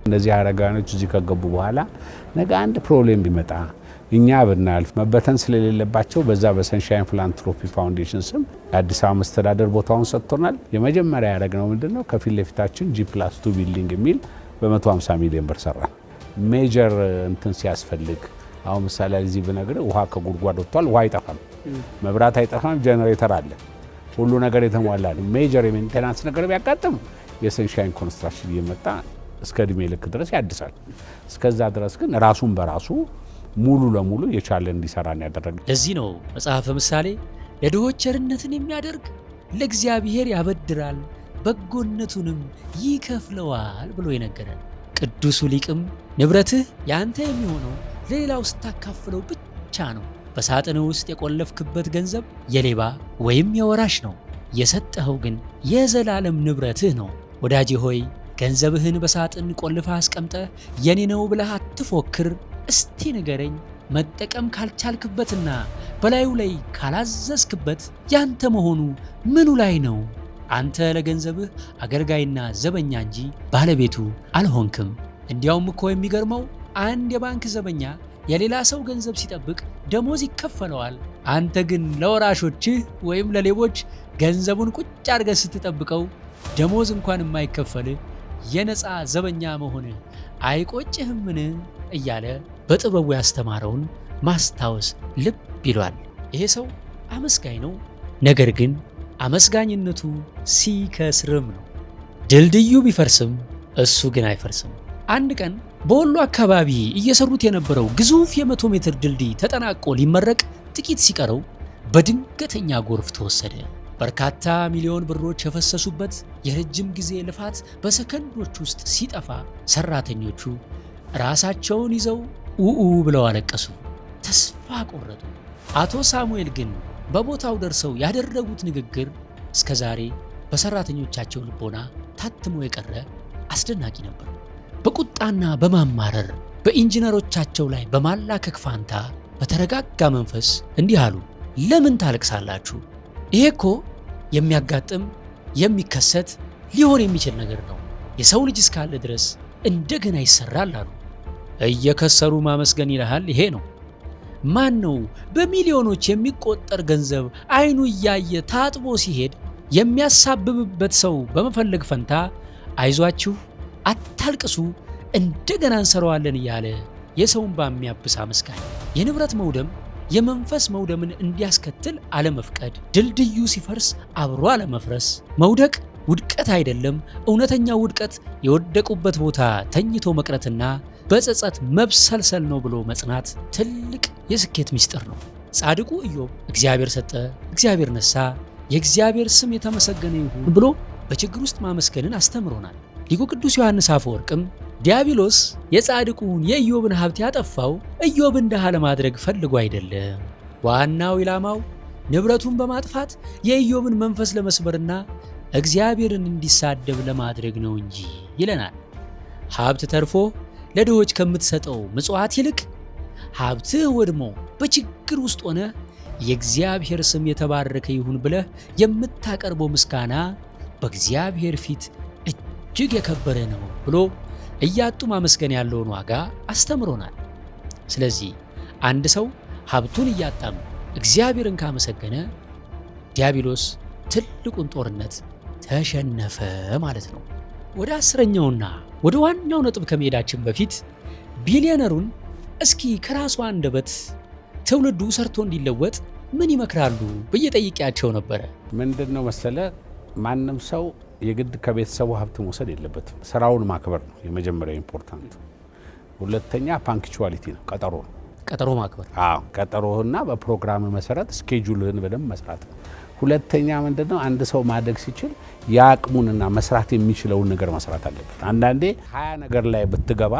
እነዚህ አረጋኖች እዚህ ከገቡ በኋላ ነገ አንድ ፕሮብሌም ቢመጣ እኛ ብናልፍ መበተን ስለሌለባቸው በዛ በሰንሻይን ፊላንትሮፒ ፋውንዴሽን ስም የአዲስ አበባ መስተዳደር ቦታውን ሰጥቶናል። የመጀመሪያ ያደረግነው ምንድነው ከፊት ለፊታችን G+2 ቢልዲንግ የሚል በ150 ሚሊዮን ብር ሰራን። ሜጀር እንትን ሲያስፈልግ አሁን ምሳሌ እዚህ ብነግር ውሃ ከጉድጓድ ወጥቷል፣ ውሃ አይጠፋም፣ መብራት አይጠፋም፣ ጄነሬተር አለ፣ ሁሉ ነገር የተሟላ ነው። ሜጀር የሜንቴናንስ ነገር ቢያጋጥም የሰንሻይን ኮንስትራክሽን እየመጣ እስከ እድሜ ልክ ድረስ ያድሳል። እስከዛ ድረስ ግን ራሱን በራሱ ሙሉ ለሙሉ የቻለ እንዲሰራ ነው ያደረገው። ለዚህ ነው መጽሐፈ ምሳሌ ለድሆች ቸርነትን የሚያደርግ ለእግዚአብሔር ያበድራል በጎነቱንም ይከፍለዋል ብሎ የነገረን። ቅዱሱ ሊቅም ንብረትህ ያንተ የሚሆነው ለሌላው ስታካፍለው ብቻ ነው። በሳጥን ውስጥ የቆለፍክበት ገንዘብ የሌባ ወይም የወራሽ ነው፣ የሰጠኸው ግን የዘላለም ንብረትህ ነው። ወዳጄ ሆይ ገንዘብህን በሳጥን ቆልፈህ አስቀምጠህ የኔ ነው ብለህ አትፎክር። እስቲ ንገረኝ፣ መጠቀም ካልቻልክበትና በላዩ ላይ ካላዘዝክበት ያንተ መሆኑ ምኑ ላይ ነው? አንተ ለገንዘብህ አገልጋይና ዘበኛ እንጂ ባለቤቱ አልሆንክም። እንዲያውም እኮ የሚገርመው አንድ የባንክ ዘበኛ የሌላ ሰው ገንዘብ ሲጠብቅ ደሞዝ ይከፈለዋል። አንተ ግን ለወራሾችህ ወይም ለሌቦች ገንዘቡን ቁጭ አድርገህ ስትጠብቀው ደሞዝ እንኳን የማይከፈልህ የነፃ ዘበኛ መሆንህ አይቆጭህምን? እያለ በጥበቡ ያስተማረውን ማስታወስ ልብ ይሏል። ይሄ ሰው አመስጋኝ ነው፣ ነገር ግን አመስጋኝነቱ ሲከስርም ነው። ድልድዩ ቢፈርስም እሱ ግን አይፈርስም። አንድ ቀን በወሎ አካባቢ እየሰሩት የነበረው ግዙፍ የ100 ሜትር ድልድይ ተጠናቆ ሊመረቅ ጥቂት ሲቀረው በድንገተኛ ጎርፍ ተወሰደ። በርካታ ሚሊዮን ብሮች የፈሰሱበት የረጅም ጊዜ ልፋት በሰከንዶች ውስጥ ሲጠፋ ሰራተኞቹ ራሳቸውን ይዘው ኡኡ ብለው አለቀሱ፣ ተስፋ ቆረጡ። አቶ ሳሙኤል ግን በቦታው ደርሰው ያደረጉት ንግግር እስከዛሬ በሰራተኞቻቸው ልቦና ታትሞ የቀረ አስደናቂ ነበር። በቁጣና በማማረር በኢንጂነሮቻቸው ላይ በማላከክ ፋንታ በተረጋጋ መንፈስ እንዲህ አሉ። ለምን ታለቅሳላችሁ? ይሄ እኮ የሚያጋጥም የሚከሰት ሊሆን የሚችል ነገር ነው። የሰው ልጅ እስካለ ድረስ እንደገና ይሰራል አሉ። እየከሰሩ ማመስገን ይልሃል። ይሄ ነው። ማን ነው በሚሊዮኖች የሚቆጠር ገንዘብ አይኑ እያየ ታጥቦ ሲሄድ የሚያሳብብበት ሰው በመፈለግ ፈንታ አይዟችሁ፣ አታልቅሱ፣ እንደገና እንሰራዋለን እያለ የሰውን በሚያብስ አመስጋኝ? የንብረት መውደም የመንፈስ መውደምን እንዲያስከትል አለመፍቀድ፣ ድልድዩ ሲፈርስ አብሮ አለመፍረስ። መውደቅ ውድቀት አይደለም። እውነተኛው ውድቀት የወደቁበት ቦታ ተኝቶ መቅረትና በጸጸት መብሰልሰል ነው ብሎ መጽናት ትልቅ የስኬት ምስጢር ነው። ጻድቁ ኢዮብ እግዚአብሔር ሰጠ፣ እግዚአብሔር ነሳ፣ የእግዚአብሔር ስም የተመሰገነ ይሁን ብሎ በችግር ውስጥ ማመስገንን አስተምሮናል። ሊቁ ቅዱስ ዮሐንስ አፈወርቅም ዲያብሎስ የጻድቁን የኢዮብን ሀብት ያጠፋው ኢዮብን ድሃ ለማድረግ ፈልጎ አይደለም፣ ዋናው ኢላማው ንብረቱን በማጥፋት የኢዮብን መንፈስ ለመስበርና እግዚአብሔርን እንዲሳደብ ለማድረግ ነው እንጂ ይለናል። ሀብት ተርፎ ለድሆች ከምትሰጠው ምጽዋት ይልቅ ሀብትህ ወድሞ በችግር ውስጥ ሆነ የእግዚአብሔር ስም የተባረከ ይሁን ብለህ የምታቀርበው ምስጋና በእግዚአብሔር ፊት እጅግ የከበረ ነው ብሎ እያጡ ማመስገን ያለውን ዋጋ አስተምሮናል። ስለዚህ አንድ ሰው ሀብቱን እያጣም እግዚአብሔርን ካመሰገነ ዲያብሎስ ትልቁን ጦርነት ተሸነፈ ማለት ነው። ወደ 10ኛውና ወደ ዋናው ነጥብ ከመሄዳችን በፊት ቢሊዮነሩን እስኪ ከራሱ አንደበት ትውልዱ ሰርቶ እንዲለወጥ ምን ይመክራሉ ብዬ ጠይቄያቸው ነበረ። ምንድነው መሰለ፣ ማንም ሰው የግድ ከቤተሰቡ ሀብት መውሰድ የለበትም። ስራውን ማክበር ነው የመጀመሪያው ኢምፖርታንት። ሁለተኛ ፓንክቹዋሊቲ ነው፣ ቀጠሮ ነው። ቀጠሮ ማክበር። አዎ፣ ቀጠሮህና በፕሮግራም መሰረት ስኬጁልህን በደንብ መስራት ነው። ሁለተኛ ምንድነው፣ አንድ ሰው ማደግ ሲችል የአቅሙንና መስራት የሚችለውን ነገር መስራት አለበት። አንዳንዴ 20 ነገር ላይ ብትገባ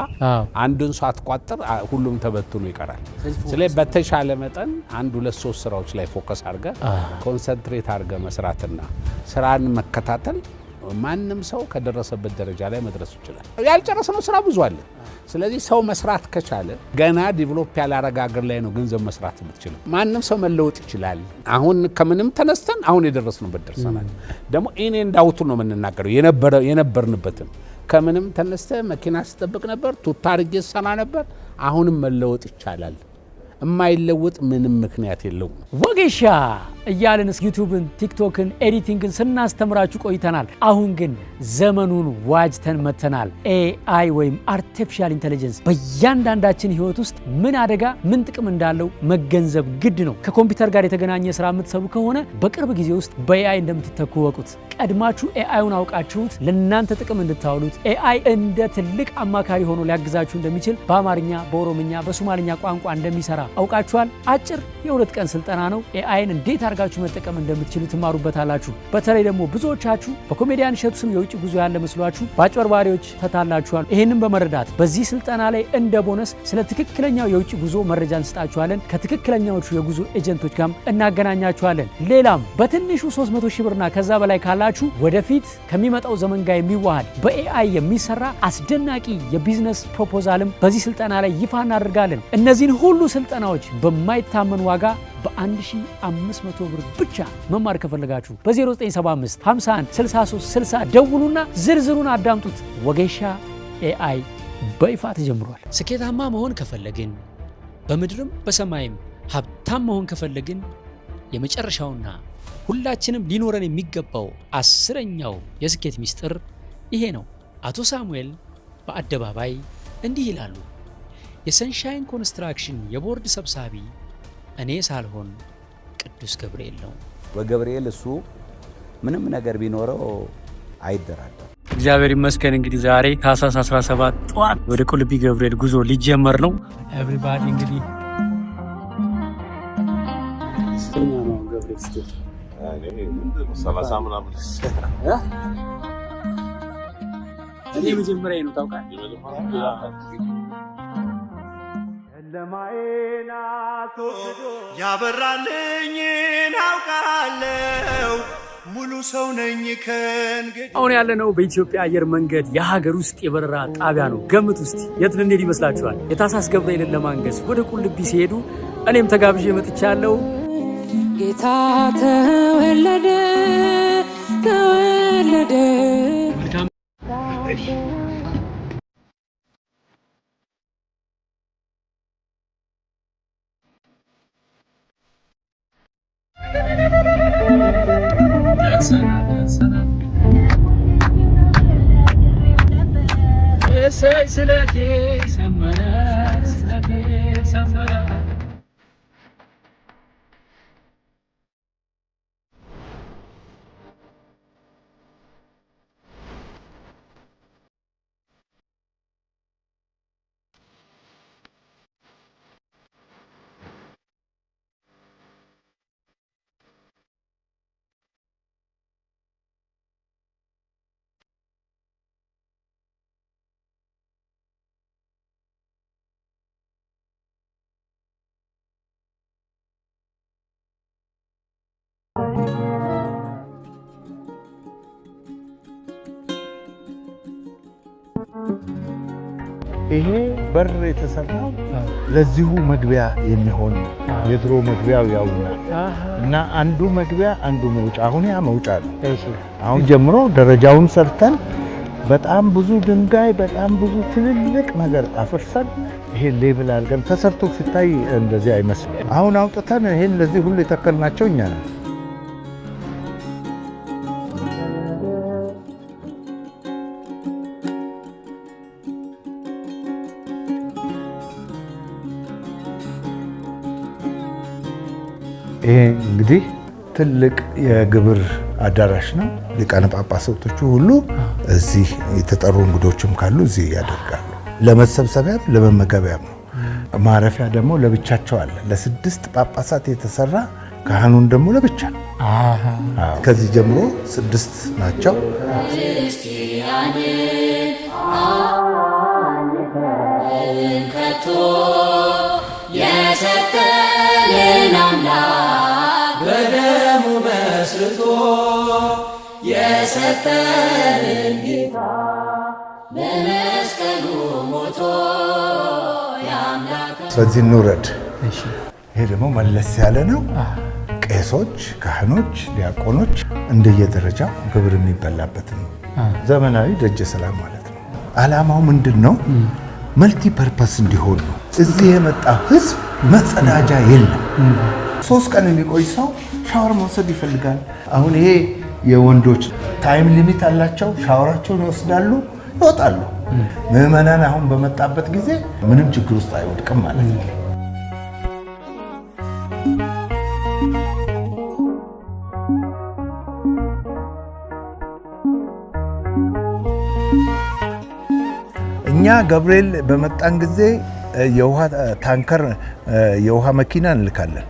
አንዱን ሰው አትቋጥር፣ ሁሉም ተበትኖ ይቀራል። ስለዚህ በተሻለ መጠን 1 2 3 ስራዎች ላይ ፎከስ አድርገ ኮንሰንትሬት አድርገ መስራትና ስራን መከታተል ማንም ሰው ከደረሰበት ደረጃ ላይ መድረስ ይችላል። ያልጨረሰው ስራ ብዙ አለ። ስለዚህ ሰው መስራት ከቻለ ገና ዲቨሎፕ ያላረጋ ሀገር ላይ ነው ገንዘብ መስራት የምትችለው። ማንም ሰው መለወጥ ይችላል። አሁን ከምንም ተነስተን አሁን የደረስንበት ደርሰናል። ደግሞ ኢን ኤንድ አውት ነው የምንናገረው፣ የነበርንበትን ከምንም ተነስተ መኪና ስጠብቅ ነበር፣ ቱታ አድርጌ ሰራ ነበር። አሁንም መለወጥ ይቻላል። የማይለወጥ ምንም ምክንያት የለውም። ወጌሻ እያልን ዩቲዩብን፣ ቲክቶክን፣ ኤዲቲንግን ስናስተምራችሁ ቆይተናል። አሁን ግን ዘመኑን ዋጅተን መተናል። ኤአይ ወይም አርቲፊሻል ኢንተለጀንስ በእያንዳንዳችን ህይወት ውስጥ ምን አደጋ ምን ጥቅም እንዳለው መገንዘብ ግድ ነው። ከኮምፒውተር ጋር የተገናኘ ስራ የምትሰሩ ከሆነ በቅርብ ጊዜ ውስጥ በኤአይ እንደምትተኩ ወቁት። ቀድማችሁ ኤአይውን አውቃችሁት ለእናንተ ጥቅም እንድታውሉት ኤአይ እንደ ትልቅ አማካሪ ሆኖ ሊያግዛችሁ እንደሚችል በአማርኛ፣ በኦሮምኛ፣ በሶማሊኛ ቋንቋ እንደሚሰራ አውቃችኋል። አጭር የ2 ቀን ስልጠና ነው። ኤአይን እንዴት አድርጋችሁ መጠቀም እንደምትችሉ ትማሩበታላችሁ። በተለይ ደግሞ ብዙዎቻችሁ በኮሜዲያን እሸቱ ስም የውጭ ጉዞ ያለ መስሏችሁ በአጭበርባሪዎች ተታላችኋል። ይህንን በመረዳት በዚህ ስልጠና ላይ እንደ ቦነስ ስለ ትክክለኛው የውጭ ጉዞ መረጃ እንስጣችኋለን። ከትክክለኛዎቹ የጉዞ ኤጀንቶች ጋር እናገናኛችኋለን። ሌላም በትንሹ 300 ሺህ ብርና ከዛ በላይ ካላችሁ ወደፊት ከሚመጣው ዘመን ጋር የሚዋሃድ በኤአይ የሚሰራ አስደናቂ የቢዝነስ ፕሮፖዛልም በዚህ ስልጠና ላይ ይፋ እናደርጋለን። እነዚህን ሁሉ ስልጠናዎች በማይታመን ዋጋ በ1500 ብር ብቻ መማር ከፈለጋችሁ በ0975 51 63 60 ደውሉና ዝርዝሩን አዳምጡት። ወጌሻ ኤአይ በይፋ ተጀምሯል። ስኬታማ መሆን ከፈለግን በምድርም በሰማይም ሀብታም መሆን ከፈለግን የመጨረሻውና ሁላችንም ሊኖረን የሚገባው 10ኛው የስኬት ሚስጥር ይሄ ነው። አቶ ሳሙኤል በአደባባይ እንዲህ ይላሉ። የሰንሻይን ኮንስትራክሽን የቦርድ ሰብሳቢ እኔ ሳልሆን ቅዱስ ገብርኤል ነው። በገብርኤል እሱ ምንም ነገር ቢኖረው አይደራደር። እግዚአብሔር ይመስገን። እንግዲህ ዛሬ ታኅሳስ 17 ጠዋት ወደ ቁልቢ ገብርኤል ጉዞ ሊጀመር ነው። ኤቭሪባዲ እንግዲህ እኔ መጀመሪያ ነው ታውቃለህ። ለማይና ተወዶ ያበራልኝን አውቃለሁ ሙሉ ሰው ነኝ ከእንግዲህ። አሁን ያለነው በኢትዮጵያ አየር መንገድ የሀገር ውስጥ የበረራ ጣቢያ ነው። ገምት ውስጥ የት ልንሄድ ይመስላችኋል? የታኅሳስ ገብርኤልን ለማንገስ ወደ ቁልቢ ሲሄዱ እኔም ተጋብዤ መጥቻለሁ። ጌታ ተወለደ ተወለደ። ስለቴ ሰመረ ስለቴ ሰመረ። ይሄ በር የተሰራው ለዚሁ መግቢያ የሚሆን የድሮ መግቢያው ያውና እና አንዱ መግቢያ አንዱ መውጫ። አሁን ያ መውጫ ነው። አሁን ጀምሮ ደረጃውን ሰርተን በጣም ብዙ ድንጋይ በጣም ብዙ ትልልቅ ነገር አፈርሰን ይሄ ሌብል አድርገን ተሰርቶ ሲታይ እንደዚህ አይመስልም። አሁን አውጥተን ይሄን ለዚህ ሁሉ የተከልናቸው እኛ ነን። ይሄ እንግዲህ ትልቅ የግብር አዳራሽ ነው። ሊቃነ ጳጳሳቶቹ ሁሉ እዚህ የተጠሩ እንግዶችም ካሉ እዚህ ያደርጋሉ። ለመሰብሰቢያም ለመመገቢያም ነው። ማረፊያ ደግሞ ለብቻቸው አለ። ለ6 ጳጳሳት የተሰራ ካህኑን ደግሞ ለብቻ። ከዚህ ጀምሮ 6 ናቸው። የሰጠልን አምላክ በደሙ መስርቶ የሰጠልን ጌታ በመስቀሉ ሞቶ ያምላክ። ስለዚህ እንውረድ። ይሄ ደግሞ መለስ ያለ ነው። ቄሶች፣ ካህኖች፣ ዲያቆኖች እንደየደረጃው ግብር የሚበላበት ነው። ዘመናዊ ደጀ ሰላም ማለት ነው። ዓላማው ምንድን ነው? መልቲ ፐርፐስ እንዲሆን ነው። እዚህ የመጣ ህዝብ መጸዳጃ የለም። 3 ቀን የሚቆይ ሰው ሻወር መውሰድ ይፈልጋል። አሁን ይሄ የወንዶች ታይም ሊሚት አላቸው። ሻወራቸውን ይወስዳሉ፣ ይወጣሉ። ምዕመናን አሁን በመጣበት ጊዜ ምንም ችግር ውስጥ አይወድቅም ማለት ነው። እኛ ገብርኤል በመጣን ጊዜ የውሃ ታንከር የውሃ መኪና እንልካለን።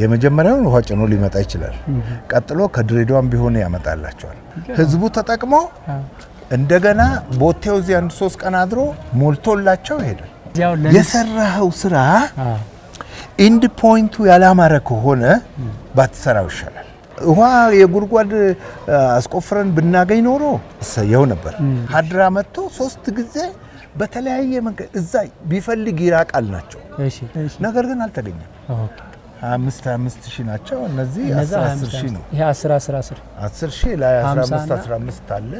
የመጀመሪያውን ውሃ ጭኖ ሊመጣ ይችላል። ቀጥሎ ከድሬዳዋም ቢሆን ያመጣላቸዋል። ህዝቡ ተጠቅሞ እንደገና ቦቴው እዚህ 1-3 ቀን አድሮ ሞልቶላቸው ይሄዳል። የሰራኸው ስራ ኢንድ ፖይንቱ ያላማረ ከሆነ ባትሰራው ይሻላል። ውሃ የጉድጓድ አስቆፍረን ብናገኝ ኖሮ እሰየው ነበር። ሀድራ መጥቶ 3 ጊዜ በተለያየ መንገድ እዛ ቢፈልግ ይራቃል ናቸው። ነገር ግን አልተገኘም። 5 ሺህ ናቸው እነዚህ 10 ሺህ ነው። ይሄ 10 ሺህ ላይ 15 አለ።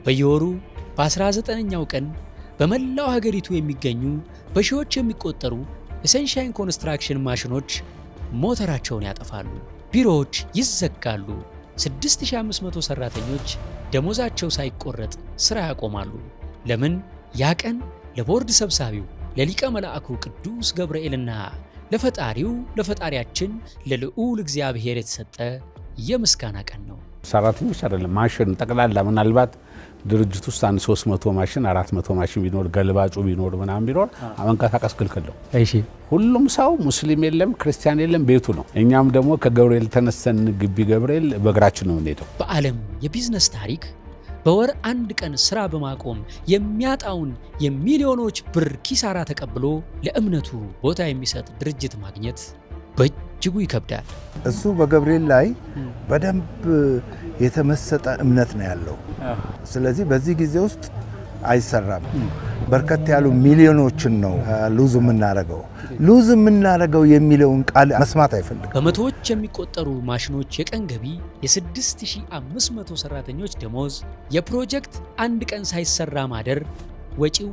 በየወሩ በ19ኛው ቀን በመላው ሀገሪቱ የሚገኙ በሺዎች የሚቆጠሩ የሰንሻይን ኮንስትራክሽን ማሽኖች ሞተራቸውን ያጠፋሉ። ቢሮዎች ይዘጋሉ። 6500 ሰራተኞች ደሞዛቸው ሳይቆረጥ ስራ ያቆማሉ። ለምን? ያ ቀን ለቦርድ ሰብሳቢው ለሊቀ መላእክቱ ቅዱስ ገብርኤልና ለፈጣሪያችን ለልዑል እግዚአብሔር የተሰጠ የምስጋና ቀን ነው። ሰራተኞች አይደለም ማሽን ጠቅላላ ምናልባት ድርጅት ውስጥ 300 ማሽን 400 ማሽን ቢኖር ገልባጩ ቢኖር ምናምን ቢኖር መንቀሳቀስ ክልክል ነው። እሺ ሁሉም ሰው ሙስሊም የለም ክርስቲያን የለም ቤቱ ነው። እኛም ደግሞ ከገብርኤል ተነስተን ግቢ ገብርኤል በእግራችን ነው የምንሄደው። በዓለም የቢዝነስ ታሪክ በወር 1 ቀን ስራ በማቆም የሚያጣውን የሚሊዮኖች ብር ኪሳራ ተቀብሎ ለእምነቱ ቦታ የሚሰጥ ድርጅት ማግኘት በእጅጉ ይከብዳል። እሱ በገብርኤል ላይ በደንብ የተመሰጠ እምነት ነው ያለው። ስለዚህ በዚህ ጊዜ ውስጥ አይሰራም። በርከት ያሉ ሚሊዮኖችን ነው ሉዝ የምናረገው የሚለውን ቃል መስማት አይፈልግም። በመቶዎች የሚቆጠሩ ማሽኖች የቀን ገቢ፣ የ6500 ሰራተኞች ደሞዝ፣ የፕሮጀክት 1 ቀን ሳይሰራ ማደር ወጪው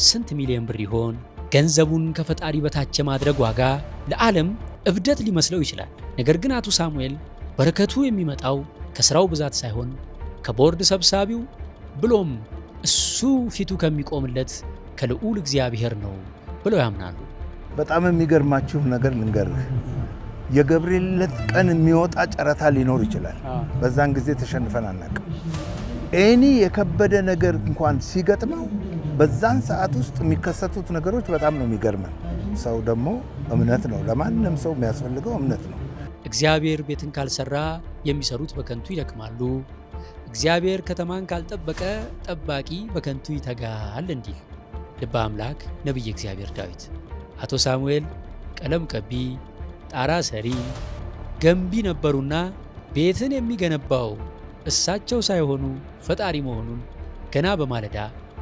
ስንት ሚሊዮን ብር ይሆን? ገንዘቡን ከፈጣሪ በታች የማድረግ ዋጋ ለዓለም እብደት ሊመስለው ይችላል። ነገር ግን አቶ ሳሙኤል በረከቱ የሚመጣው ከስራው ብዛት ሳይሆን ከቦርድ ሰብሳቢው ብሎም እሱ ፊቱ ከሚቆምለት ከልዑል እግዚአብሔር ነው ብለው ያምናሉ። በጣም የሚገርማችሁ ነገር ልንገርህ። የገብርኤል ዕለት ቀን የሚወጣ ጨረታ ሊኖር ይችላል። በዛን ጊዜ ተሸንፈን አናውቅም። ኤኒ የከበደ ነገር እንኳን ሲገጥመው በዛን ሰዓት ውስጥ የሚከሰቱት ነገሮች በጣም ነው የሚገርመን። ሰው ደግሞ እምነት ነው። ለማንም ሰው የሚያስፈልገው እምነት ነው። እግዚአብሔር ቤትን ካልሰራ የሚሰሩት በከንቱ ይደክማሉ። እግዚአብሔር ከተማን ካልጠበቀ ጠባቂ በከንቱ ይተጋል እንዲል ልበ አምላክ ነቢየ እግዚአብሔር ዳዊት። አቶ ሳሙኤል ቀለም ቀቢ፣ ጣራ ሰሪ፣ ገንቢ ነበሩና ቤትን የሚገነባው እሳቸው ሳይሆኑ ፈጣሪ መሆኑን ገና በማለዳ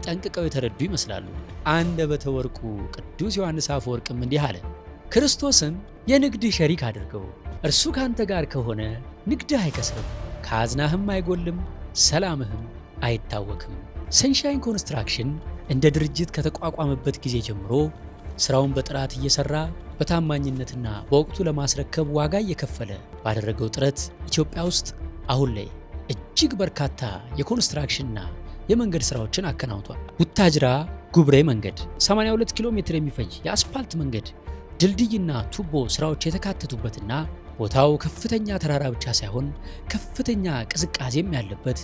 ጠንቅቀው የተረዱ ይመስላሉ። አንደበተ ወርቁ ቅዱስ ዮሐንስ አፈወርቅም እንዲህ አለ። ክርስቶስን የንግድህ ሸሪክ አድርገው፣ እርሱ ካንተ ጋር ከሆነ ንግድህ አይከስርም፣ ከአዝናህም አይጎልም፣ ሰላምህም አይታወክም። ሰንሻይን ኮንስትራክሽን እንደ ድርጅት ከተቋቋመበት ጊዜ ጀምሮ ስራውን በጥራት እየሰራ በታማኝነትና በወቅቱ ለማስረከብ ዋጋ እየከፈለ ባደረገው ጥረት ኢትዮጵያ ውስጥ አሁን ላይ እጅግ በርካታ የኮንስትራክሽንና የመንገድ ስራዎችን አከናውኗል። ቡታጅራ ጉብሬ መንገድ 82 ኪሎ ሜትር የሚፈጅ የአስፓልት መንገድ፣ ድልድይና ቱቦ ስራዎች የተካተቱበትና ቦታው ከፍተኛ ተራራ ብቻ ሳይሆን ከፍተኛ ቅዝቃዜም ያለበት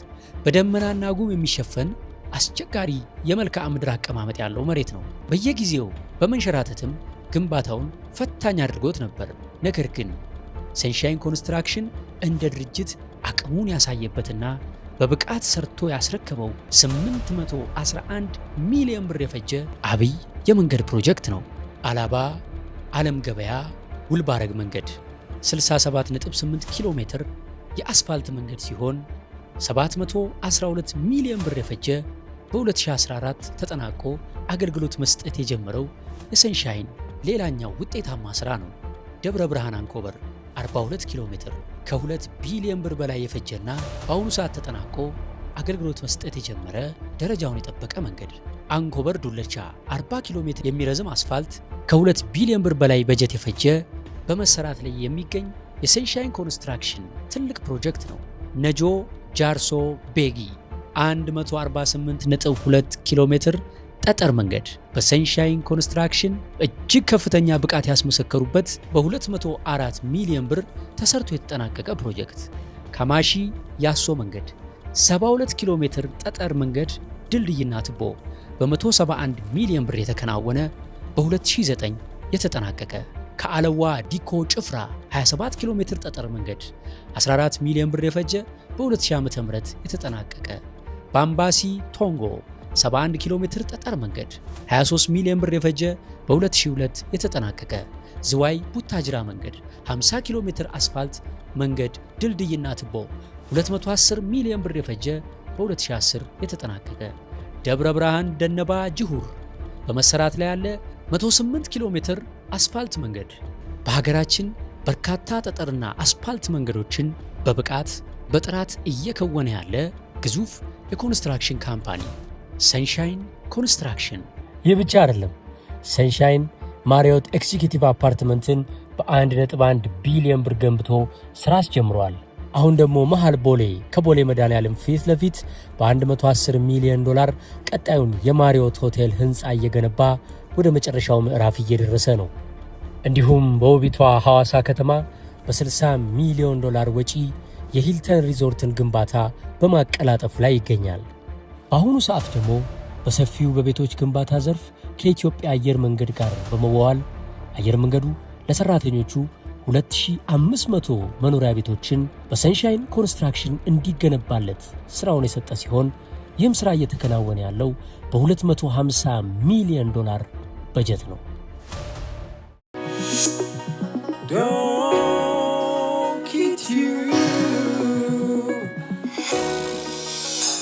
በደመናና ጉም የሚሸፈን አስቸጋሪ የመልክዓ ምድር አቀማመጥ ያለው መሬት ነው። በየጊዜው በመንሸራተትም ግንባታውን ፈታኝ አድርጎት ነበር። ነገር ግን ሰንሻይን ኮንስትራክሽን እንደ ድርጅት አቅሙን ያሳየበትና በብቃት ሰርቶ ያስረከበው 811 ሚሊዮን ብር የፈጀ አብይ የመንገድ ፕሮጀክት ነው። አላባ ዓለም ገበያ ውልባረግ መንገድ 67.8 ኪሎ ሜትር የአስፋልት መንገድ ሲሆን 712 ሚሊዮን ብር የፈጀ በ2014 ተጠናቆ አገልግሎት መስጠት የጀመረው የሰንሻይን ሌላኛው ውጤታማ ስራ ነው። ደብረ ብርሃን አንኮበር 42 ኪሎ ሜትር ከ2 ቢሊዮን ብር በላይ የፈጀና በአሁኑ ሰዓት ተጠናቆ አገልግሎት መስጠት የጀመረ ደረጃውን የጠበቀ መንገድ፣ አንኮበር ዱለቻ 40 ኪሎ ሜትር የሚረዝም አስፋልት፣ ከ2 ቢሊዮን ብር በላይ በጀት የፈጀ በመሰራት ላይ የሚገኝ የሰንሻይን ኮንስትራክሽን ትልቅ ፕሮጀክት ነው። ነጆ ጃርሶ ቤጊ 148.2 ኪሎ ሜትር ጠጠር መንገድ በሰንሻይን ኮንስትራክሽን እጅግ ከፍተኛ ብቃት ያስመሰከሩበት በ204 ሚሊዮን ብር ተሰርቶ የተጠናቀቀ ፕሮጀክት። ካማሺ ያሶ መንገድ 72 ኪሎ ሜትር ጠጠር መንገድ ድልድይና ትቦ በ171 ሚሊዮን ብር የተከናወነ በ2009 የተጠናቀቀ። ከአለዋ ዲኮ ጭፍራ 27 ኪሎ ሜትር ጠጠር መንገድ 14 ሚሊዮን ብር የፈጀ በ2000 ዓ.ም የተጠናቀቀ። ባምባሲ ቶንጎ 71 ኪሎ ሜትር ጠጠር መንገድ 23 ሚሊዮን ብር የፈጀ በ2002 የተጠናቀቀ። ዝዋይ ቡታጅራ መንገድ 50 ኪሎ ሜትር አስፋልት መንገድ ድልድይና ትቦ 210 ሚሊዮን ብር የፈጀ በ2010 የተጠናቀቀ። ደብረ ብርሃን ደነባ ጅሁር በመሰራት ላይ ያለ 108 ኪሎ ሜትር አስፋልት መንገድ በሀገራችን በርካታ ጠጠርና አስፋልት መንገዶችን በብቃት በጥራት እየከወነ ያለ ግዙፍ የኮንስትራክሽን ካምፓኒ ሰንሻይን ኮንስትራክሽን። ይህ ብቻ አይደለም። ሰንሻይን ማሪዮት ኤክዚኪዩቲቭ አፓርትመንትን በ1.1 ቢሊዮን ብር ገንብቶ ስራ አስጀምሯል። አሁን ደግሞ መሃል ቦሌ ከቦሌ መድኃኔዓለም ፊት ለፊት በ110 ሚሊዮን ዶላር ቀጣዩን የማሪዮት ሆቴል ህንፃ እየገነባ ወደ መጨረሻው ምዕራፍ እየደረሰ ነው። እንዲሁም በውቢቷ ሐዋሳ ከተማ በ60 ሚሊዮን ዶላር ወጪ የሂልተን ሪዞርትን ግንባታ በማቀላጠፍ ላይ ይገኛል። በአሁኑ ሰዓት ደግሞ በሰፊው በቤቶች ግንባታ ዘርፍ ከኢትዮጵያ አየር መንገድ ጋር በመዋዋል አየር መንገዱ ለሰራተኞቹ 2500 መኖሪያ ቤቶችን በሰንሻይን ኮንስትራክሽን እንዲገነባለት ስራውን የሰጠ ሲሆን ይህም ስራ እየተከናወነ ያለው በ250 ሚሊዮን ዶላር በጀት ነው።